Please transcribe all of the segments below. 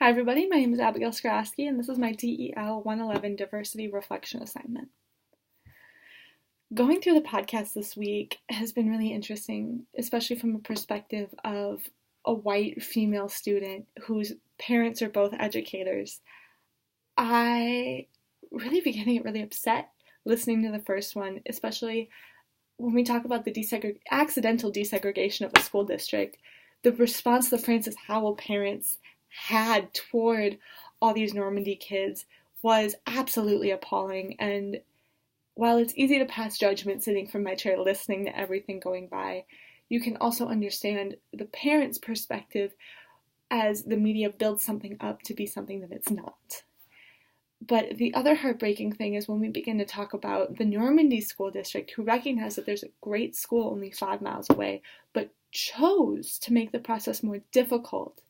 Hi everybody, my name is Abigail Skrasky and this is my DEL 111 Diversity Reflection Assignment. Going through the podcast this week has been really interesting, especially from a perspective of a white female student whose parents are both educators. I really began to get really upset listening to the first one, especially when we talk about the accidental desegregation of a school district. The response the Francis Howell parents had toward all these Normandy kids was absolutely appalling. And while it's easy to pass judgment sitting from my chair listening to everything going by, you can also understand the parents' perspective as the media builds something up to be something that it's not. But the other heartbreaking thing is when we begin to talk about the Normandy School District, who recognized that there's a great school only 5 miles away, but chose to make the process more difficult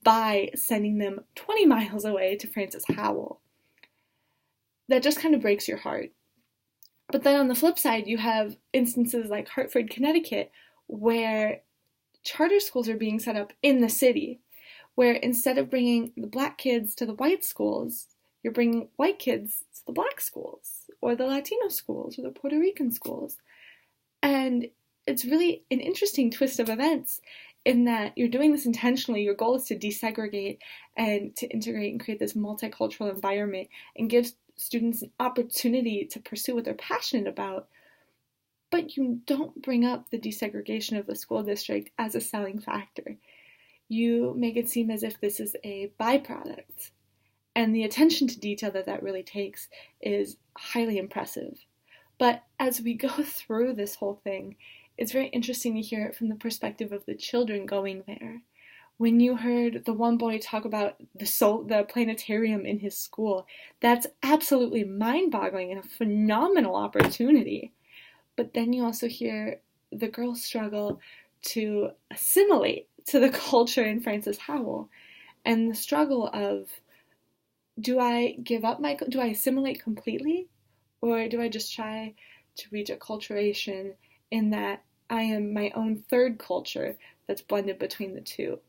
by sending them 20 miles away to Francis Howell. That just kind of breaks your heart. But then on the flip side, you have instances like Hartford, Connecticut, where charter schools are being set up in the city, where instead of bringing the black kids to the white schools, you're bringing white kids to the black schools, or the Latino schools, or the Puerto Rican schools. And it's really an interesting twist of events in that you're doing this intentionally. Your goal is to desegregate and to integrate and create this multicultural environment and give students an opportunity to pursue what they're passionate about. But you don't bring up the desegregation of the school district as a selling factor. You make it seem as if this is a byproduct. And the attention to detail that really takes is highly impressive. But as we go through this whole thing, it's very interesting to hear it from the perspective of the children going there. When you heard the one boy talk about the planetarium in his school, that's absolutely mind-boggling and a phenomenal opportunity. But then you also hear the girls struggle to assimilate to the culture in Francis Howell, and the struggle of, do I assimilate completely, or do I just try to reach acculturation in that I am my own third culture that's blended between the two?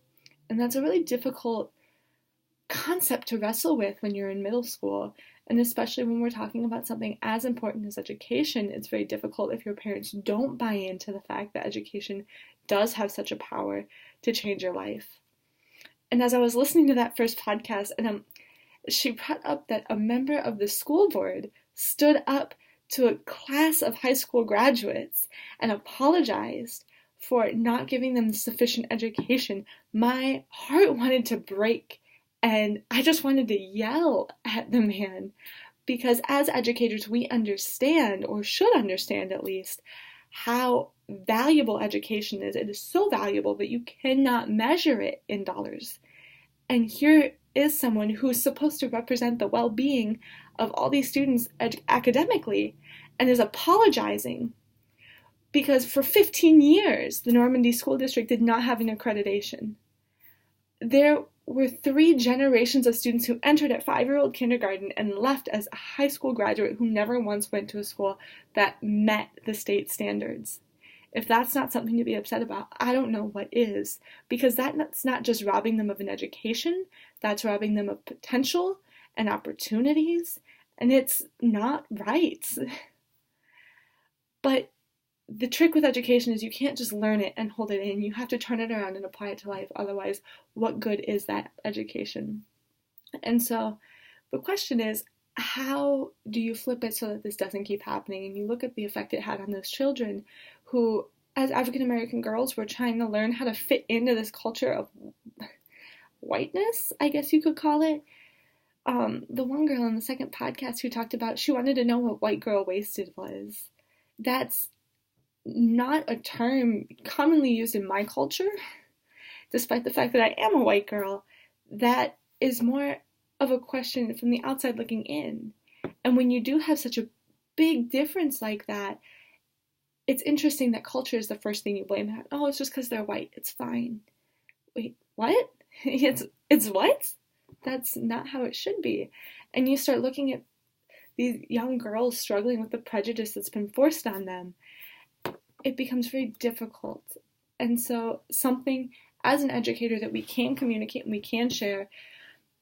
And that's a really difficult concept to wrestle with when you're in middle school, and especially when we're talking about something as important as education. It's very difficult if your parents don't buy into the fact that education does have such a power to change your life. And as I was listening to that first podcast, and she brought up that a member of the school board stood up to a class of high school graduates and apologized for not giving them sufficient education. My heart wanted to break, and I just wanted to yell at the man, because as educators we understand, or should understand at least, how valuable education is. It is so valuable that you cannot measure it in dollars. And here is someone who's supposed to represent the well-being of all these students academically, and is apologizing because for 15 years the Normandy School District did not have an accreditation. There were 3 generations of students who entered at 5-year-old kindergarten and left as a high school graduate who never once went to a school that met the state standards. If that's not something to be upset about, I don't know what is, because that's not just robbing them of an education, that's robbing them of potential and opportunities, and it's not right. But the trick with education is you can't just learn it and hold it in. You have to turn it around and apply it to life. Otherwise, what good is that education? And so the question is, how do you flip it so that this doesn't keep happening? And you look at the effect it had on those children who, as African American girls, were trying to learn how to fit into this culture of whiteness, I guess you could call it. The one girl in the second podcast who talked about she wanted to know what white girl wasted was. That's not a term commonly used in my culture, despite the fact that I am a white girl. That is more of a question from the outside looking in. And when you do have such a big difference like that, it's interesting that culture is the first thing you blame. Oh, it's just because they're white. It's fine. Wait, what? It's what? That's not how it should be. And you start looking at these young girls struggling with the prejudice that's been forced on them. It becomes very difficult. And so something as an educator that we can communicate and we can share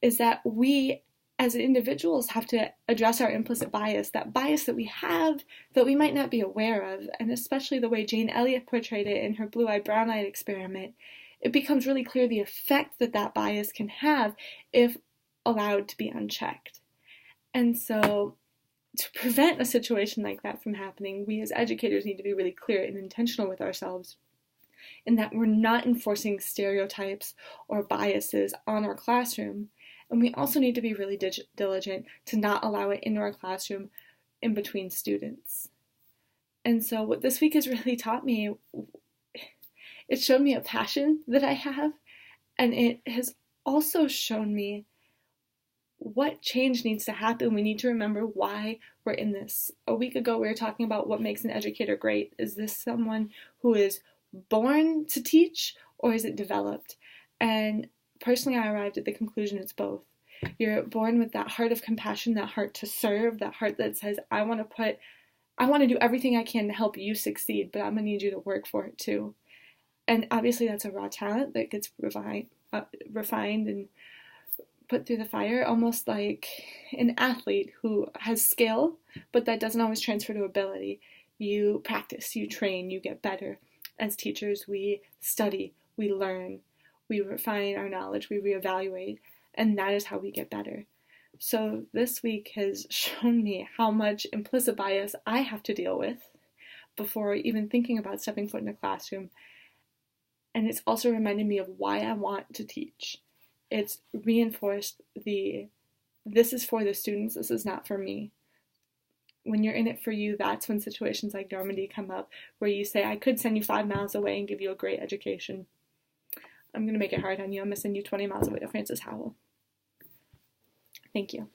is that we as individuals have to address our implicit bias, that bias that we have that we might not be aware of, and especially the way Jane Elliott portrayed it in her blue-eyed, brown-eyed experiment. It becomes really clear the effect that that bias can have if allowed to be unchecked. And so to prevent a situation like that from happening, we as educators need to be really clear and intentional with ourselves in that we're not enforcing stereotypes or biases on our classroom. And we also need to be really diligent to not allow it into our classroom in between students. And so what this week has really taught me, it showed me a passion that I have, and it has also shown me what change needs to happen. We need to remember why we're in this. A week ago, we were talking about what makes an educator great. Is this someone who is born to teach, or is it developed? And personally, I arrived at the conclusion it's both. You're born with that heart of compassion, that heart to serve, that heart that says, I want to do everything I can to help you succeed, but I'm going to need you to work for it too. And obviously that's a raw talent that gets refined and put through the fire, almost like an athlete who has skill, but that doesn't always transfer to ability. You practice, you train, you get better. As teachers, we study, we learn, we refine our knowledge, we reevaluate, and that is how we get better. So this week has shown me how much implicit bias I have to deal with before even thinking about stepping foot in a classroom. And it's also reminded me of why I want to teach. It's reinforced this is for the students, this is not for me. When you're in it for you, that's when situations like Normandy come up, where you say, I could send you 5 miles away and give you a great education. I'm going to make it hard on you. I'm going to send you 20 miles away to Francis Howell. Thank you.